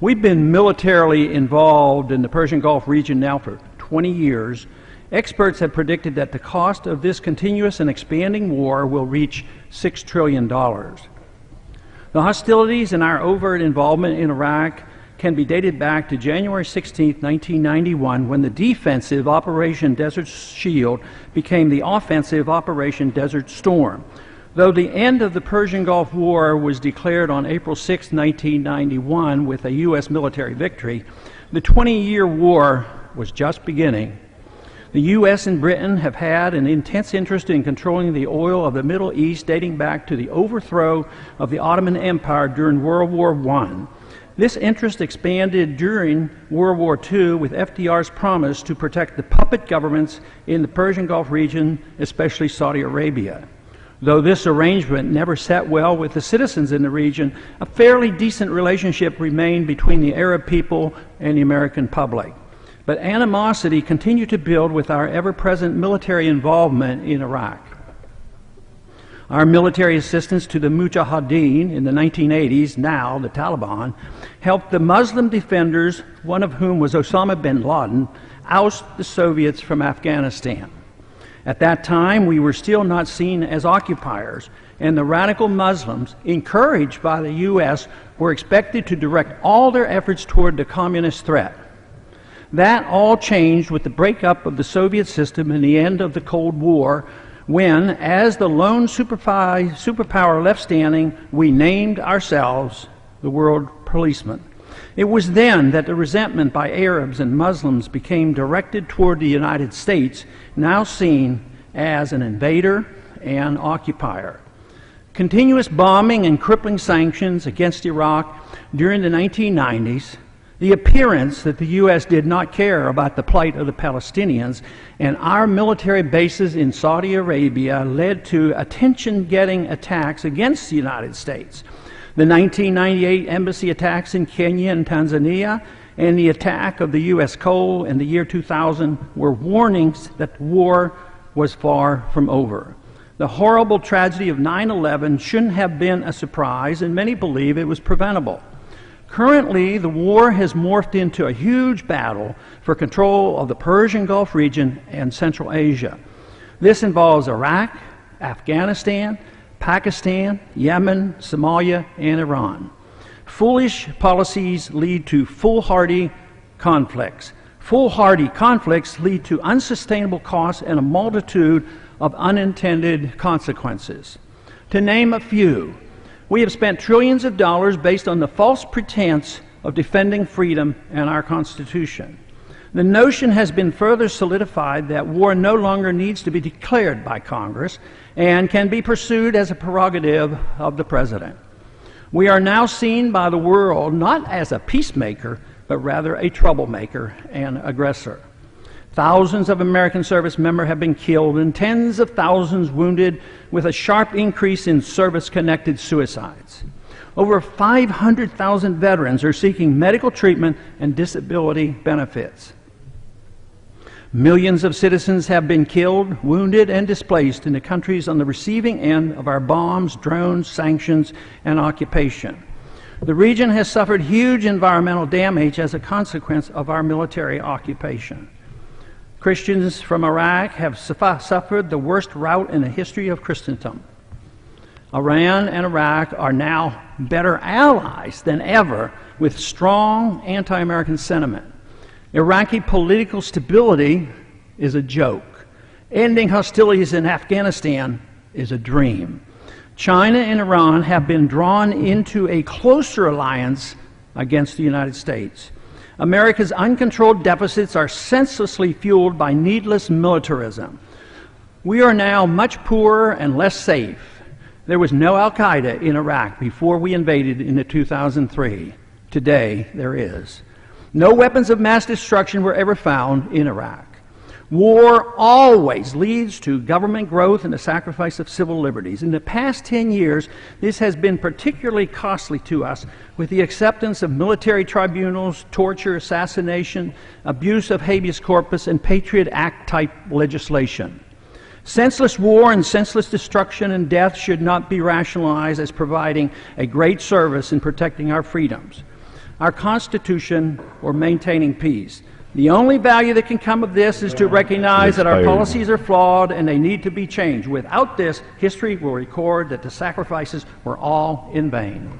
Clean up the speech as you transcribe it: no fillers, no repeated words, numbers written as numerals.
We've been militarily involved in the Persian Gulf region now for 20 years. Experts have predicted that the cost of this continuous and expanding war will reach $6 trillion. The hostilities and our overt involvement in Iraq can be dated back to January 16, 1991, when the defensive Operation Desert Shield became the offensive Operation Desert Storm. Though the end of the Persian Gulf War was declared on April 6, 1991 with a U.S. military victory, the 20-year war was just beginning. The U.S. and Britain have had an intense interest in controlling the oil of the Middle East dating back to the overthrow of the Ottoman Empire during World War I. This interest expanded during World War II with FDR's promise to protect the puppet governments in the Persian Gulf region, especially Saudi Arabia. Though this arrangement never sat well with the citizens in the region, a fairly decent relationship remained between the Arab people and the American public. But animosity continued to build with our ever-present military involvement in Iraq. Our military assistance to the Mujahideen in the 1980s, now the Taliban, helped the Muslim defenders, one of whom was Osama bin Laden, oust the Soviets from Afghanistan. At that time, we were still not seen as occupiers, and the radical Muslims, encouraged by the U.S., were expected to direct all their efforts toward the communist threat. That all changed with the breakup of the Soviet system and the end of the Cold War, when, as the lone superpower left standing, we named ourselves the world policeman. It was then that the resentment by Arabs and Muslims became directed toward the United States, now seen as an invader and occupier. Continuous bombing and crippling sanctions against Iraq during the 1990s, the appearance that the U.S. did not care about the plight of the Palestinians, and our military bases in Saudi Arabia led to attention-getting attacks against the United States. The 1998 embassy attacks in Kenya and Tanzania and the attack of the U.S. Cole in the year 2000 were warnings that the war was far from over. The horrible tragedy of 9/11 shouldn't have been a surprise, and many believe it was preventable. Currently, the war has morphed into a huge battle for control of the Persian Gulf region and Central Asia. This involves Iraq, Afghanistan, Pakistan, Yemen, Somalia, and Iran. Foolish policies lead to foolhardy conflicts. Foolhardy conflicts lead to unsustainable costs and a multitude of unintended consequences. To name a few, we have spent trillions of dollars based on the false pretense of defending freedom and our Constitution. The notion has been further solidified that war no longer needs to be declared by Congress and can be pursued as a prerogative of the President. We are now seen by the world not as a peacemaker, but rather a troublemaker and aggressor. Thousands of American service members have been killed and tens of thousands wounded, with a sharp increase in service-connected suicides. Over 500,000 veterans are seeking medical treatment and disability benefits. Millions of citizens have been killed, wounded, and displaced in the countries on the receiving end of our bombs, drones, sanctions, and occupation. The region has suffered huge environmental damage as a consequence of our military occupation. Christians from Iraq have suffered the worst rout in the history of Christendom. Iran and Iraq are now better allies than ever, with strong anti-American sentiment. Iraqi political stability is a joke. Ending hostilities in Afghanistan is a dream. China and Iran have been drawn into a closer alliance against the United States. America's uncontrolled deficits are senselessly fueled by needless militarism. We are now much poorer and less safe. There was no Al-Qaeda in Iraq before we invaded in 2003. Today, there is. No weapons of mass destruction were ever found in Iraq. War always leads to government growth and the sacrifice of civil liberties. In the past 10 years, this has been particularly costly to us, with the acceptance of military tribunals, torture, assassination, abuse of habeas corpus, and Patriot Act-type legislation. Senseless war and senseless destruction and death should not be rationalized as providing a great service in protecting our freedoms. our Constitution, or maintaining peace. The only value that can come of this is to recognize that our policies are flawed and they need to be changed. Without this, history will record that the sacrifices were all in vain.